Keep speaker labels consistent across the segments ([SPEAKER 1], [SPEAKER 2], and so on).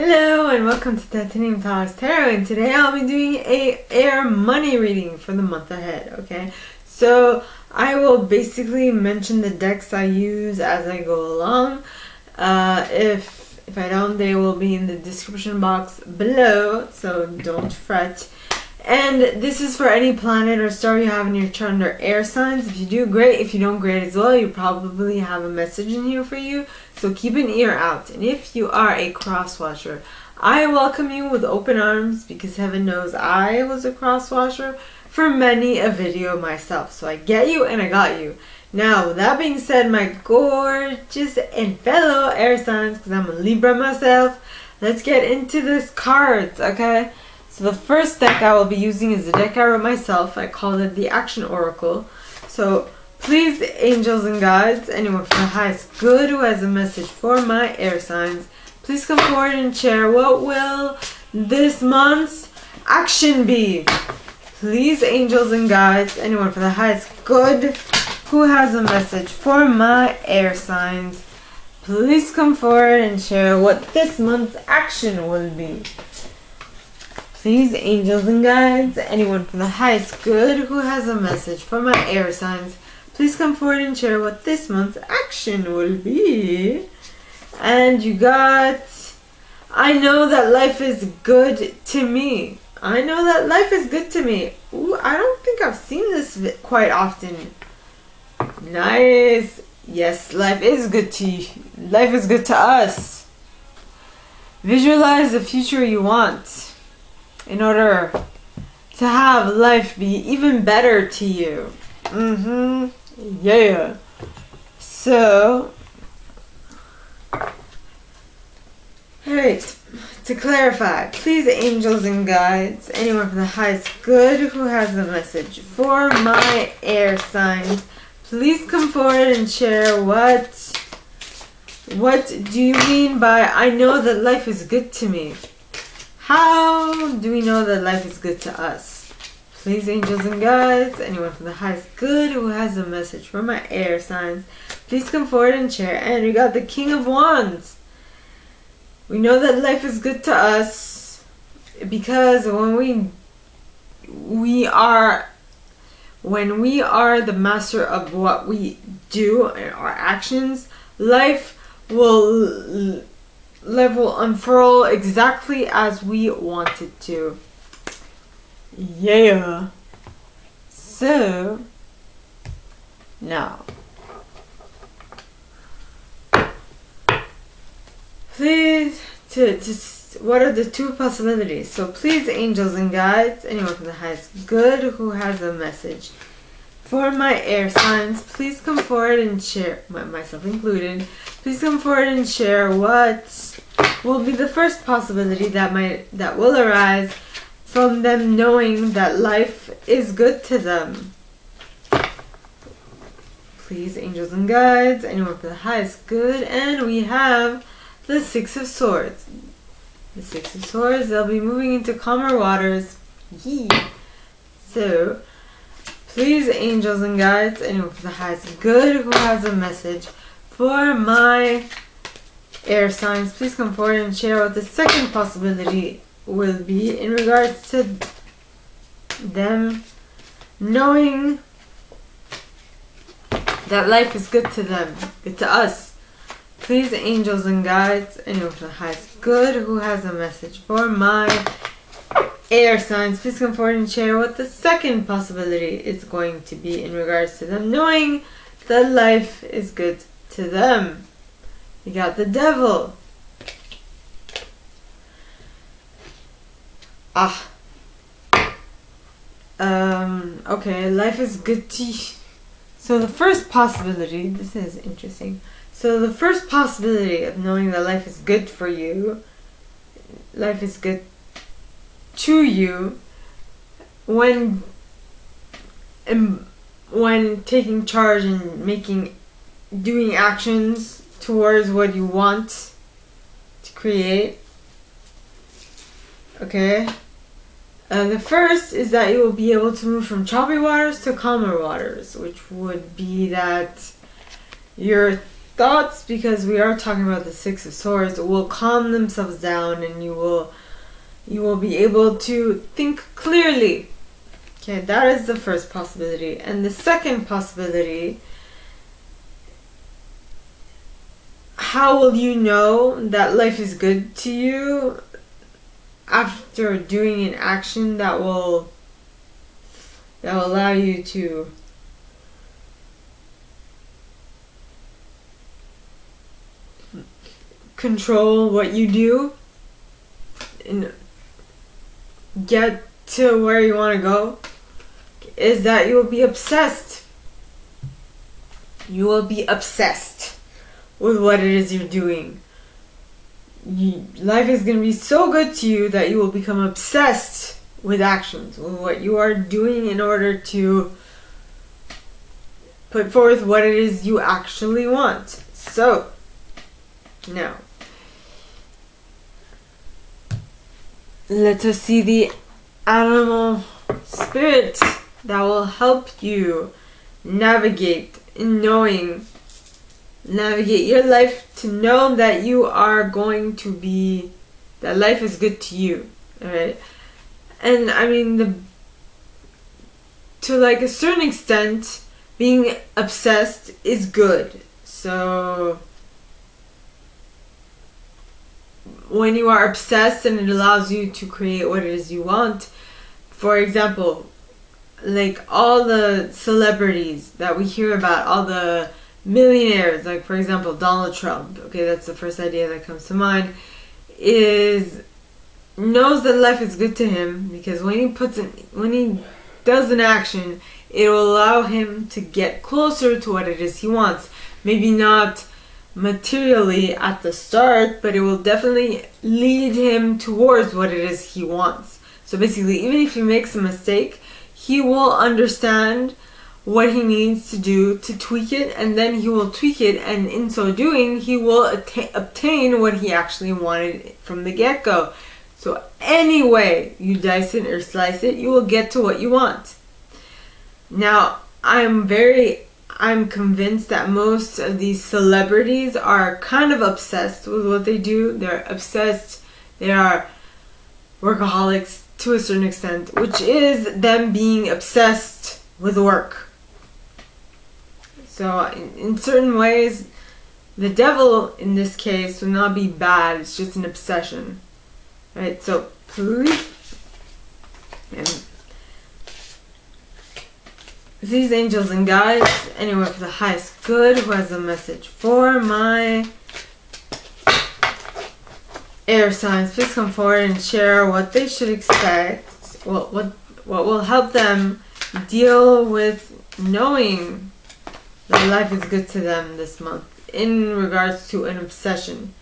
[SPEAKER 1] Hello and welcome to Titanium Talks Tarot, and today I'll be doing a air money reading for the month ahead, okay? So I will basically mention the decks I use as I go along. If I don't, they will be in the description box below, so don't fret. And this is for any planet or star you have in your chart under air signs. If you do, great. If you don't, great as well. You probably have a message in here for you, so keep an ear out. And if you are a cross-watcher, I welcome you with open arms, because heaven knows I was a cross-watcher for many a video myself. So I get you and I got you. Now, with that being said, my gorgeous and fellow air signs, because I'm a Libra myself, let's get into this cards, okay? So the first deck I will be using is the deck I wrote myself. I called it the Action Oracle. So please, angels and guides, anyone from the highest good who has a message for my air signs, please come forward and share what will this month's action be. Please, angels and guides, anyone from the highest good who has a message for my air signs, please come forward and share what this month's action will be. Please, angels and guides, anyone from the highest good who has a message for my air signs, please come forward and share what this month's action will be. And you got, I know that life is good to me. I know that life is good to me. Ooh, I don't think I've seen this quite often. Nice. Yes, life is good to you. Life is good to us. Visualize the future you want in order to have life be even better to you. Yeah. So, alright, to clarify, please, angels and guides, anyone from the highest good who has a message for my air signs, please come forward and share what do you mean by I know that life is good to me? How do we know that life is good to us? Please, angels and guides, anyone from the highest good who has a message for my air signs, please come forward and share. And we got the King of Wands. We know that life is good to us because when we are the master of what we do and our actions, life will unfurl exactly as we want it to. Yeah. So now, please, what are the two possibilities? So please, angels and guides, anyone from the highest good who has a message for my air signs, please come forward and share, myself included, please come forward and share what will be the first possibility that will arise from them knowing that life is good to them. Please, angels and guides, anyone for the highest good, and we have the Six of Swords. The Six of Swords, they'll be moving into calmer waters. Yeah. So, please, angels and guides, anyone for the highest good who has a message for my air signs, please come forward and share what the second possibility will be in regards to them knowing that life is good to them, good to us. Please, angels and guides, anyone from the highest good who has a message for my air signs, please come forward and share what the second possibility is going to be in regards to them knowing that life is good to them. You got the Devil. Okay, life is good to you. So the first possibility, this is interesting. So the first possibility of knowing that life is good for you, life is good to you, when taking charge and doing actions towards what you want to create. Okay. The first is that you will be able to move from choppy waters to calmer waters, which would be that you're thoughts, because we are talking about the Six of Swords, will calm themselves down, and you will be able to think clearly. Okay, that is the first possibility. And the second possibility, how will you know that life is good to you? After doing an action that will allow you to control what you do and get to where you want to go, is that you will be obsessed. You will be obsessed with what it is you're doing. Life is going to be so good to you that you will become obsessed with actions, with what you are doing in order to put forth what it is you actually want. So, now, let us see the animal spirit that will help you navigate your life, to know that you are going to be, that life is good to you. Alright? And I mean, to like a certain extent, being obsessed is good. So when you are obsessed and it allows you to create what it is you want, for example, like all the celebrities that we hear about, all the millionaires, like for example Donald Trump, okay, that's the first idea that comes to mind, knows that life is good to him, because when he does an action, it will allow him to get closer to what it is he wants. Maybe not materially at the start, but it will definitely lead him towards what it is he wants. So basically, even if he makes a mistake, he will understand what he needs to do to tweak it, and then he will tweak it, and in so doing, he will obtain what he actually wanted from the get-go. So any way you dice it or slice it, you will get to what you want. Now, I'm convinced that most of these celebrities are kind of obsessed with what they do. They're obsessed. They are workaholics to a certain extent, which is them being obsessed with work. So in certain ways, the devil in this case will not be bad. It's just an obsession. Right? So please, and these angels and guides, anywhere for the highest good, who has a message for my air signs, please come forward and share what they should expect, what will help them deal with knowing that life is good to them this month in regards to an obsession.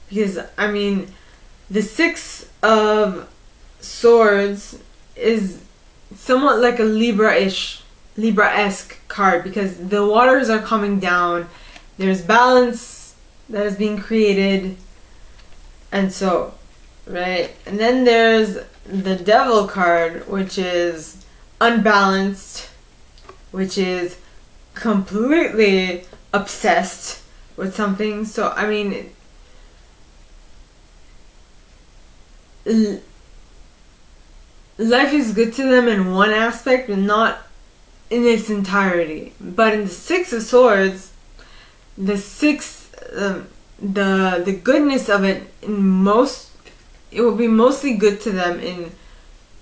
[SPEAKER 1] Because, I mean, the Six of Swords is somewhat like a Libra-esque card, because the waters are coming down, there's balance that is being created, and so, right? And then there's the Devil card, which is unbalanced, which is completely obsessed with something. So, I mean, life is good to them in one aspect, but not in its entirety. But in the Six of Swords, the goodness of it, it will be mostly good to them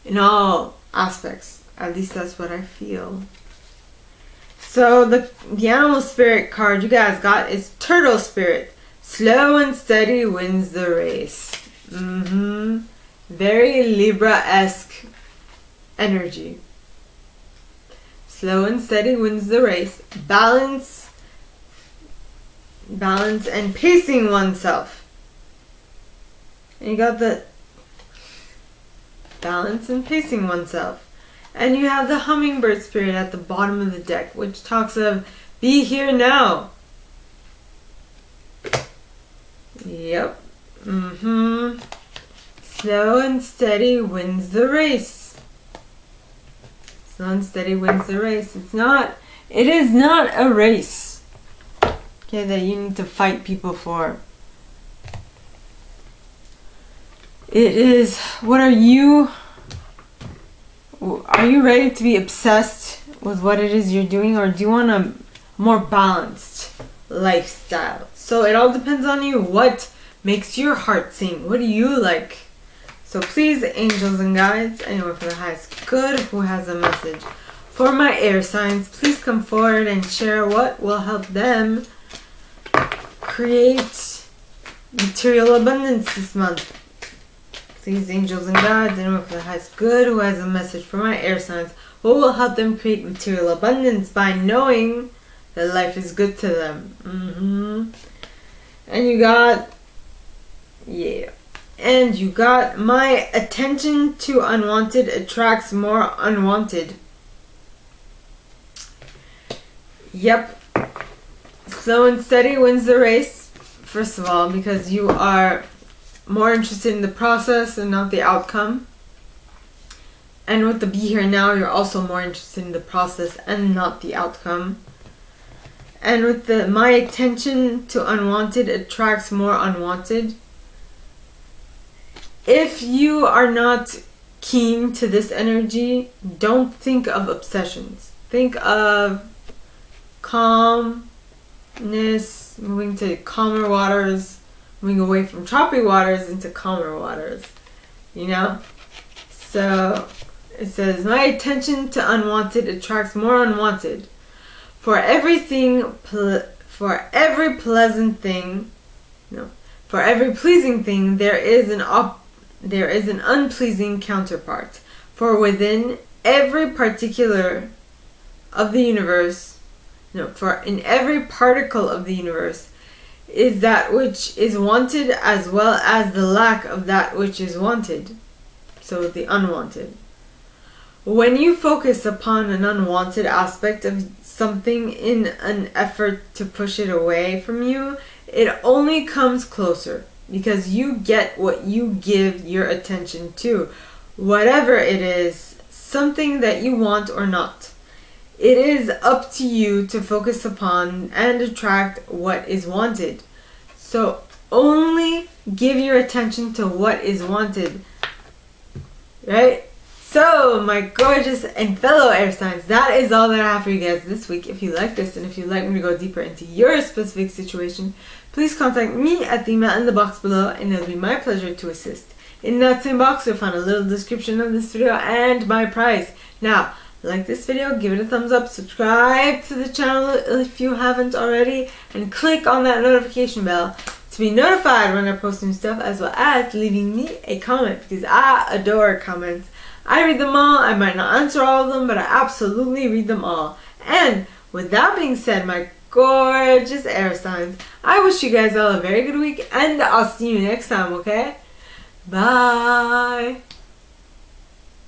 [SPEAKER 1] in all aspects. At least that's what I feel. So the animal spirit card you guys got is Turtle Spirit. Slow and steady wins the race. Very Libra-esque energy. Slow and steady wins the race. Balance and pacing oneself. And you got the balance and pacing oneself. And you have the hummingbird spirit at the bottom of the deck, which talks of be here now. Yep. Slow and steady wins the race. Slow and steady wins the race. It is not a race. okay, that you need to fight people for. It is, what are you ready to be obsessed with what it is you're doing, or do you want a more balanced lifestyle? So it all depends on you. What makes your heart sing? What do you like? So please, angels and guides, anyone for the highest good who has a message for my air signs, please come forward and share what will help them create material abundance this month. Please, angels and guides, anyone for the highest good who has a message for my air signs, what will help them create material abundance by knowing that life is good to them. And you got, and you got, my attention to unwanted attracts more unwanted. Yep. Slow and steady wins the race. First of all, because you are more interested in the process and not the outcome. And with the be here now, you're also more interested in the process and not the outcome. And with the my attention to unwanted attracts more unwanted. If you are not keen to this energy, don't think of obsessions. Think of calmness, moving to calmer waters, moving away from choppy waters into calmer waters, you know? So it says, my attention to unwanted attracts more unwanted. For every pleasing thing, there is an unpleasing counterpart. For within every particular of the universe, in every particle of the universe is that which is wanted, as well as the lack of that which is wanted. So the unwanted. When you focus upon an unwanted aspect of something in an effort to push it away from you, it only comes closer, because you get what you give your attention to, whatever it is, something that you want or not. It is up to you to focus upon and attract what is wanted. So only give your attention to what is wanted. Right? So, my gorgeous and fellow air signs, that is all that I have for you guys this week. If you like this, and if you'd like me to go deeper into your specific situation, please contact me at the email in the box below, and it'll be my pleasure to assist. In that same box, you'll find a little description of this video and my price. Now, like this video, give it a thumbs up, subscribe to the channel if you haven't already, and click on that notification bell to be notified when I post new stuff, as well as leaving me a comment, because I adore comments. I read them all. I might not answer all of them, but I absolutely read them all. And with that being said, my gorgeous air signs, I wish you guys all a very good week, and I'll see you next time, okay? Bye!